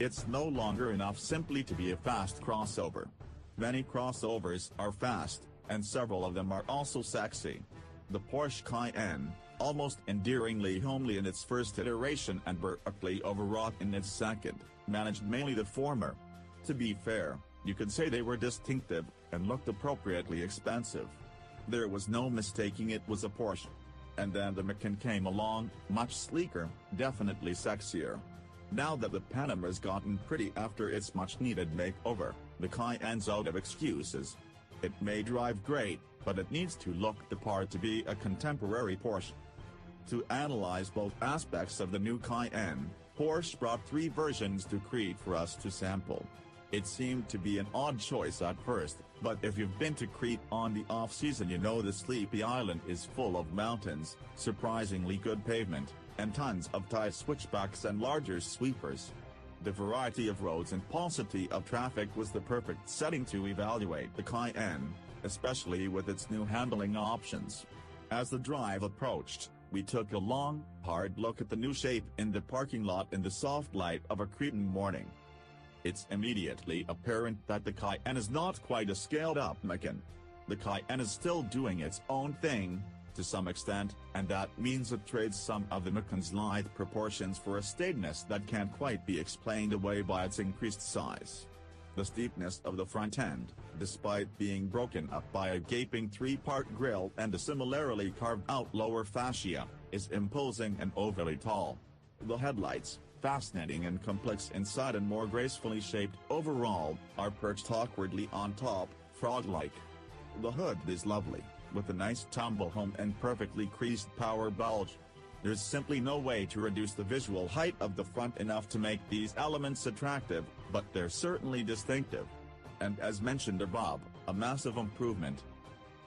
it's no longer enough simply to be a fast crossover. Many crossovers are fast, and several of them are also sexy. The Porsche Cayenne, almost endearingly homely in its first iteration and brutally overwrought in its second, managed mainly the former. To be fair, you could say they were distinctive, and looked appropriately expensive. There was no mistaking it was a Porsche. And then the Macan came along, much sleeker, definitely sexier. Now that the Panamera's gotten pretty after its much-needed makeover, the Cayenne's out of excuses. It may drive great, but it needs to look the part to be a contemporary Porsche. To analyze both aspects of the new Cayenne, Porsche brought 3 versions to Crete for us to sample. It seemed to be an odd choice at first, but if you've been to Crete on the off-season you know the sleepy island is full of mountains, surprisingly good pavement, and tons of tight switchbacks and larger sweepers. The variety of roads and paucity of traffic was the perfect setting to evaluate the Cayenne, especially with its new handling options. As the drive approached, we took a long, hard look at the new shape in the parking lot in the soft light of a Cretan morning. It's immediately apparent that the Cayenne is not quite a scaled-up Macan. The Cayenne is still doing its own thing, to some extent, and that means it trades some of the Macan's lithe proportions for a staidness that can't quite be explained away by its increased size. The steepness of the front end, despite being broken up by a gaping 3-part grille and a similarly carved-out lower fascia, is imposing and overly tall. The headlights, fascinating and complex inside and more gracefully shaped overall, are perched awkwardly on top, frog-like. The hood is lovely, with a nice tumble home and perfectly creased power bulge. There's simply no way to reduce the visual height of the front enough to make these elements attractive, but they're certainly distinctive. And as mentioned above, a massive improvement.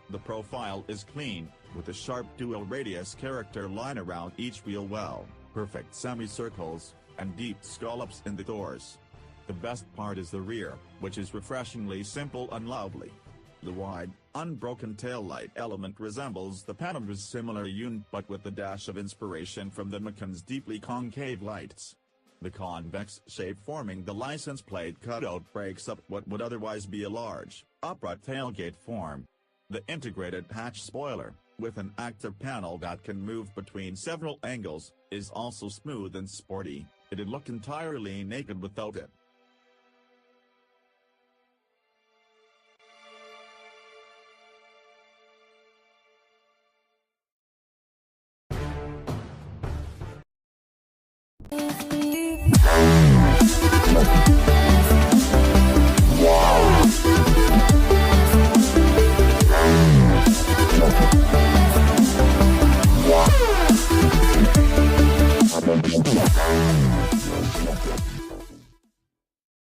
The profile is clean, with a sharp dual radius character line around each wheel well, perfect semicircles, and deep scallops in the doors. The best part is the rear, which is refreshingly simple and lovely. The wide, unbroken taillight element resembles the Panamera's similar unit but with a dash of inspiration from the Macan's deeply concave lights. The convex shape forming the license plate cutout breaks up what would otherwise be a large, upright tailgate form. The integrated hatch spoiler, with an active panel that can move between several angles, is also smooth and sporty. It'd look entirely naked without it. If